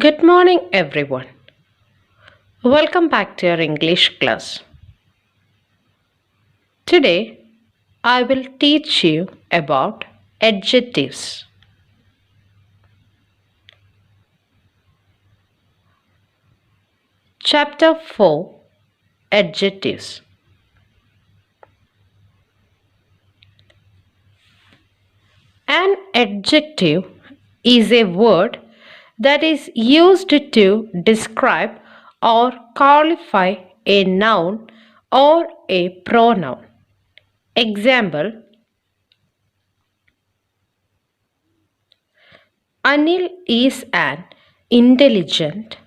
Good morning, everyone. Welcome back to our English class. Today, I will teach you about adjectives. Chapter 4 Adjectives. An adjective is a word that is used to describe or qualify a noun or a pronoun. Example: Anil is an intelligent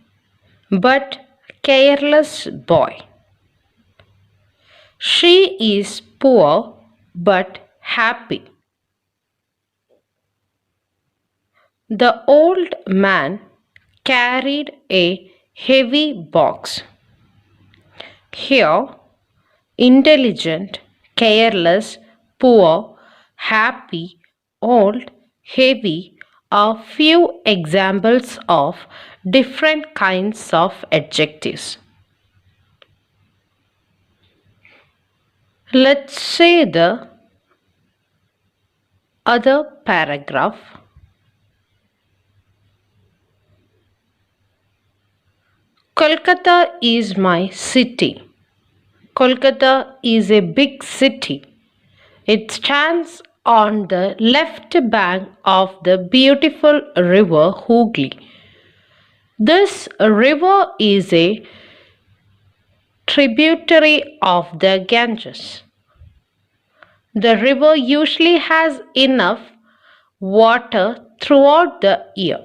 but careless boy. She is poor but happy. The old man carried a heavy box. Here, intelligent, careless, poor, happy, old, heavy are few examples of different kinds of adjectives. Let's say the other paragraph. Kolkata is my city. Kolkata is a big city. It stands on the left bank of the beautiful river Hooghly. This river is a tributary of the Ganges. The river usually has enough water throughout the year.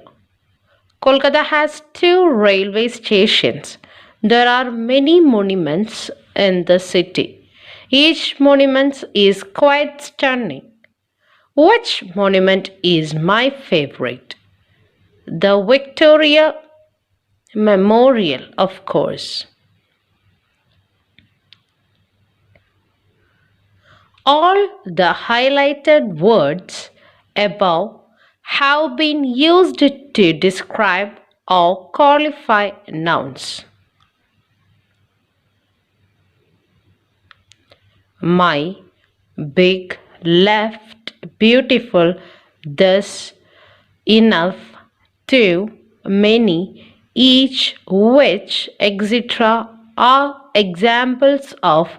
Kolkata has 2 railway stations. There are many monuments in the city. Each monument is quite stunning. Which monument is my favorite? The Victoria Memorial, of course. All the highlighted words above have been used to describe or qualify nouns. My, big, left, beautiful, this, enough, too, many, each, which, etc. are examples of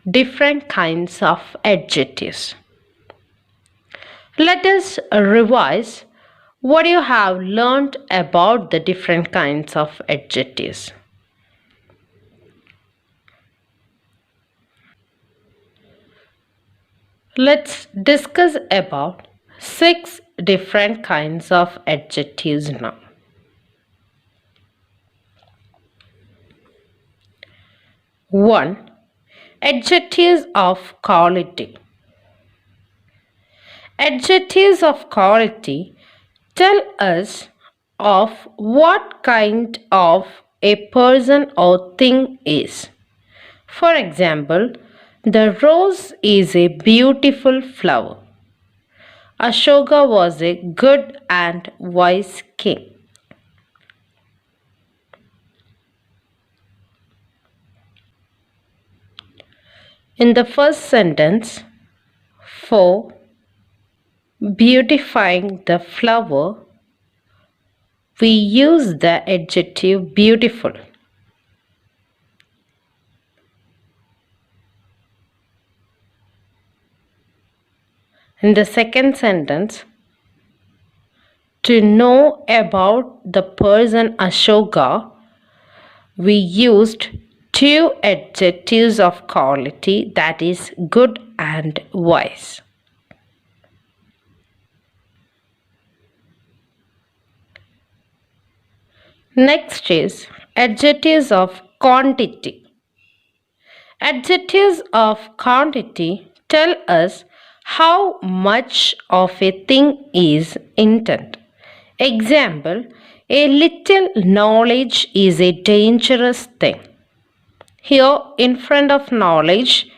different kinds of adjectives. Let us revise what you have learned about the different kinds of adjectives. Let's discuss about 6 different kinds of adjectives now. One, adjectives of quality. Adjectives of quality tell us of what kind of a person or thing is. For example, the rose is a beautiful flower. Ashoka was a good and wise king. In the first sentence, for beautifying the flower, we use the adjective beautiful. In the second sentence, to know about the person Ashoka, we used 2 adjectives of quality, that is good and wise. Next is adjectives of quantity. Adjectives of quantity tell us how much of a thing is intent. Example, a little knowledge is a dangerous thing. Here, in front of knowledge,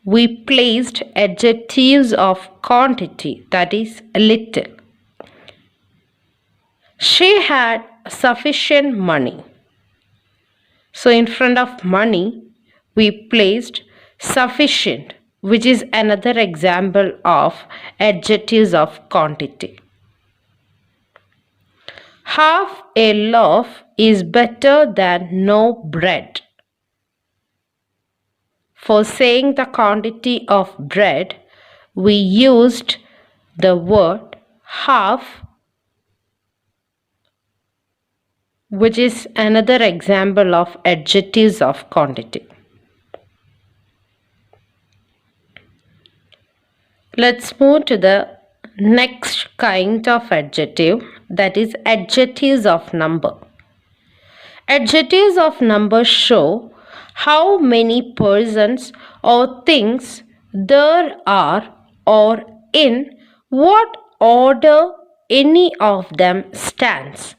we placed adjectives of quantity, that is little. She had sufficient money. So in front of money, we placed sufficient, which is another example of adjectives of quantity. Half a loaf is better than no bread. For saying the quantity of bread, we used the word half, which is another example of adjectives of quantity. Let's move to the next kind of adjective, that is adjectives of number. Adjectives of number show how many persons or things there are or in what order any of them stands.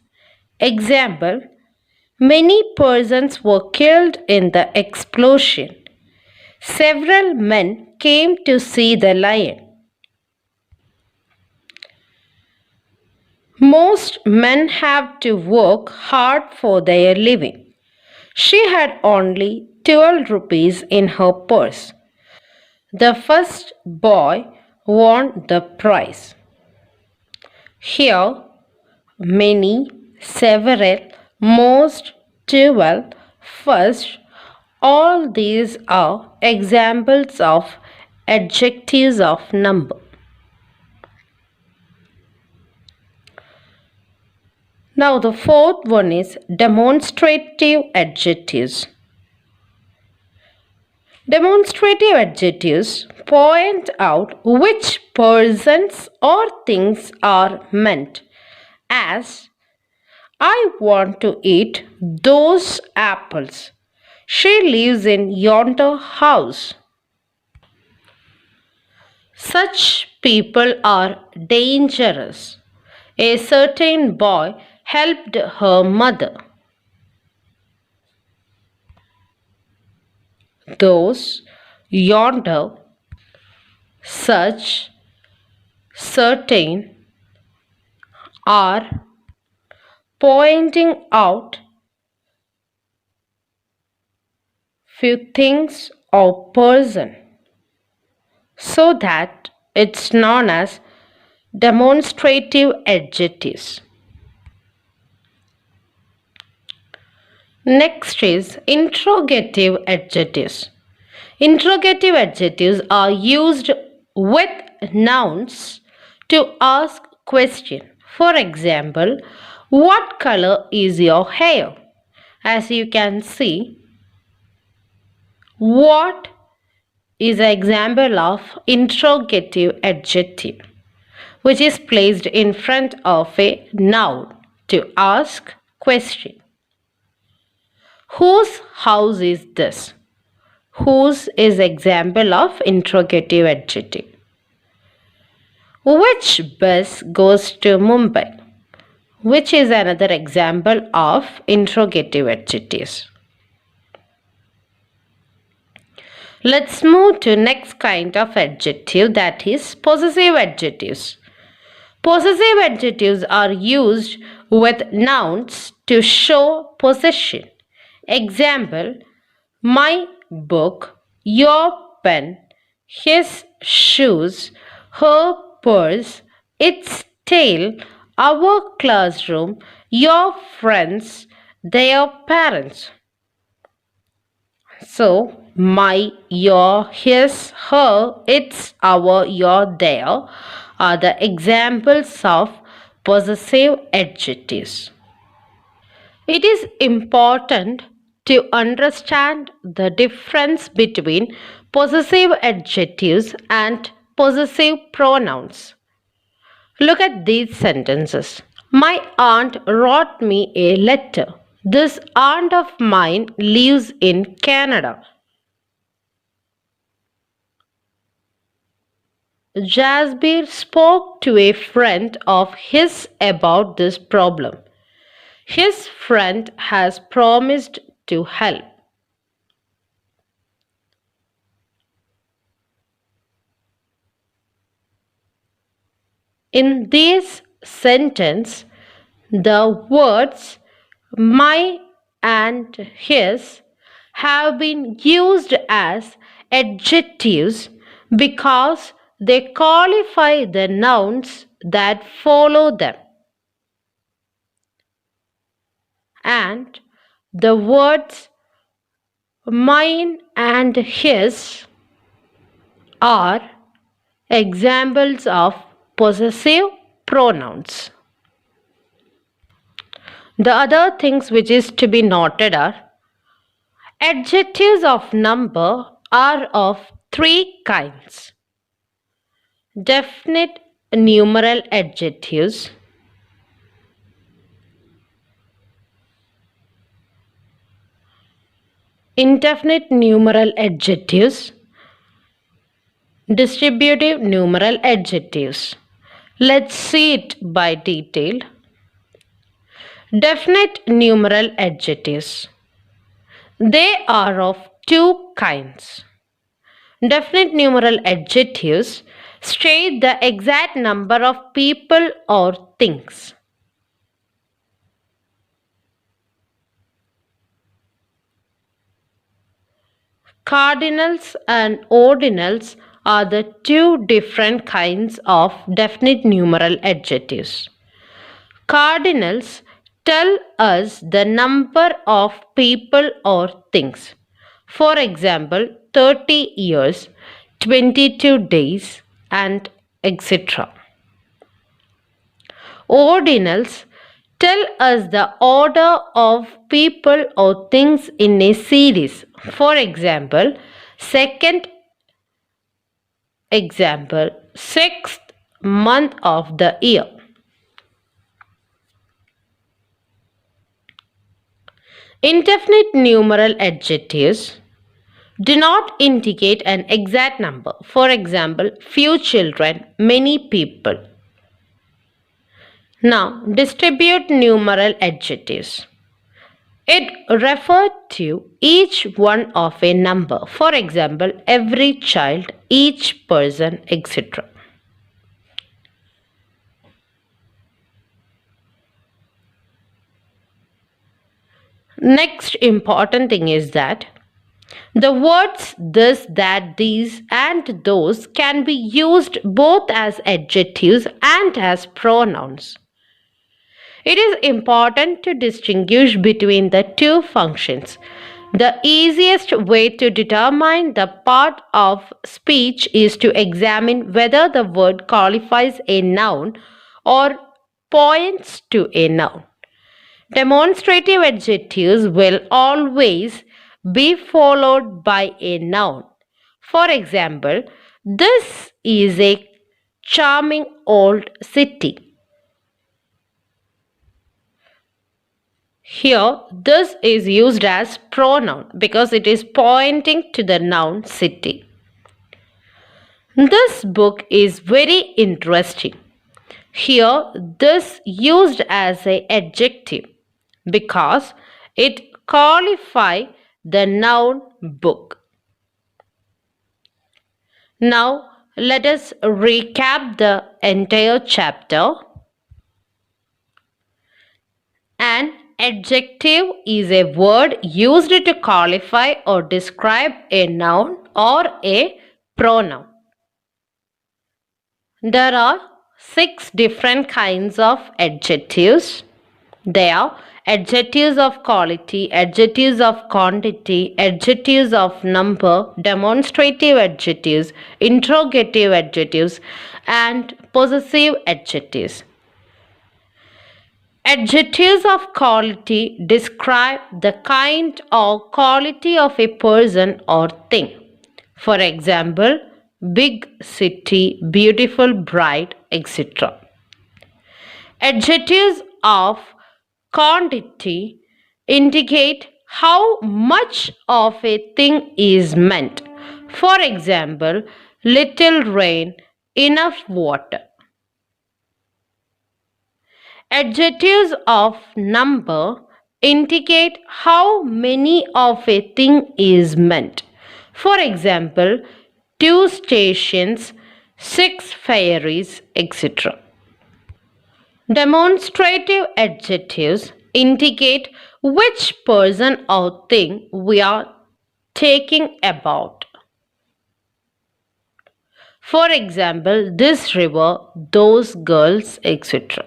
Example, many persons were killed in the explosion. Several men came to see the lion. Most men have to work hard for their living. She had only 12 rupees in her purse. The first boy won the prize. Here, many, several, most, 12, first, all these are examples of adjectives of number. Now the fourth one is demonstrative adjectives. Demonstrative adjectives point out which persons or things are meant, as I want to eat those apples. She lives in yonder house. Such people are dangerous. A certain boy helped her mother. Those, yonder, such, certain are pointing out few things or person, so that it's known as demonstrative adjectives. Next is interrogative adjectives. Interrogative adjectives are used with nouns to ask question. For example, what color is your hair? As you can see, what is an example of interrogative adjective, which is placed in front of a noun to ask question. Whose house is this? Whose is example of interrogative adjective. Which bus goes to Mumbai? Which is another example of interrogative adjectives. Let's move to next kind of adjective, that is possessive adjectives. Possessive adjectives are used with nouns to show possession. Example, my book, your pen, his shoes, her purse, its tail, our classroom, your friends, their parents. So, my, your, his, her, its, our, your, their are the examples of possessive adjectives. It is important to understand the difference between possessive adjectives and possessive pronouns. Look at these sentences. My aunt wrote me a letter. This aunt of mine lives in Canada. Jasbir spoke to a friend of his about this problem. His friend has promised to help. In this sentence, the words my, and his have been used as adjectives because they qualify the nouns that follow them. And the words mine and his are examples of possessive pronouns. The other things which is to be noted are adjectives of number are of three kinds: definite numeral adjectives, indefinite numeral adjectives, distributive numeral adjectives. Let's see it by detail. Definite numeral adjectives. They are of two kinds. Definite numeral adjectives state the exact number of people or things. Cardinals and ordinals are the two different kinds of definite numeral adjectives. Cardinals tell us the number of people or things. For example, 30 years, 22 days, and etc. Ordinals tell us the order of people or things in a series. For example, sixth month of the year. Indefinite numeral adjectives do not indicate an exact number. For example, few children, many people. Now, distribute numeral adjectives. It refers to each one of a number. For example, every child, each person, etc. Next important thing is that the words this, that, these, and those can be used both as adjectives and as pronouns. It is important to distinguish between the two functions. The easiest way to determine the part of speech is to examine whether the word qualifies a noun or points to a noun. Demonstrative adjectives will always be followed by a noun. For example, this is a charming old city. Here, this is used as pronoun because it is pointing to the noun city. This book is very interesting. Here, this used as an adjective because it qualifies the noun book. Now, let us recap the entire chapter. An adjective is a word used to qualify or describe a noun or a pronoun. There are 6 different kinds of adjectives. They are adjectives of quality, adjectives of quantity, adjectives of number, demonstrative adjectives, interrogative adjectives, and possessive adjectives. Adjectives of quality describe the kind or quality of a person or thing. For example, big city, beautiful bride, etc. Adjectives of quantity indicate how much of a thing is meant. For example, little rain, enough water. Adjectives of number indicate how many of a thing is meant. For example, 2 stations, 6 ferries, etc. Demonstrative adjectives indicate which person or thing we are talking about. For example, this river, those girls, etc.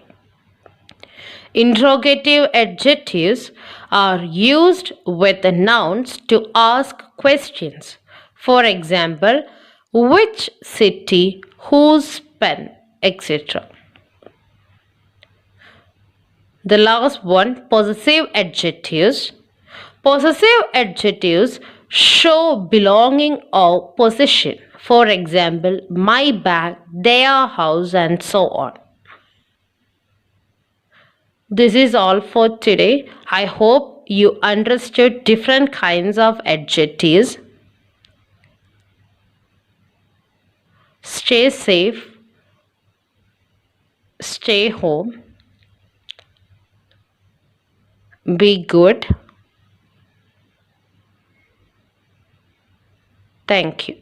Interrogative adjectives are used with nouns to ask questions. For example, which city, whose pen, etc. The last one, possessive adjectives. Possessive adjectives show belonging or possession. For example, my bag, their house, and so on. This is all for today. I hope you understood different kinds of adjectives. Stay safe, stay home, be good. Thank you.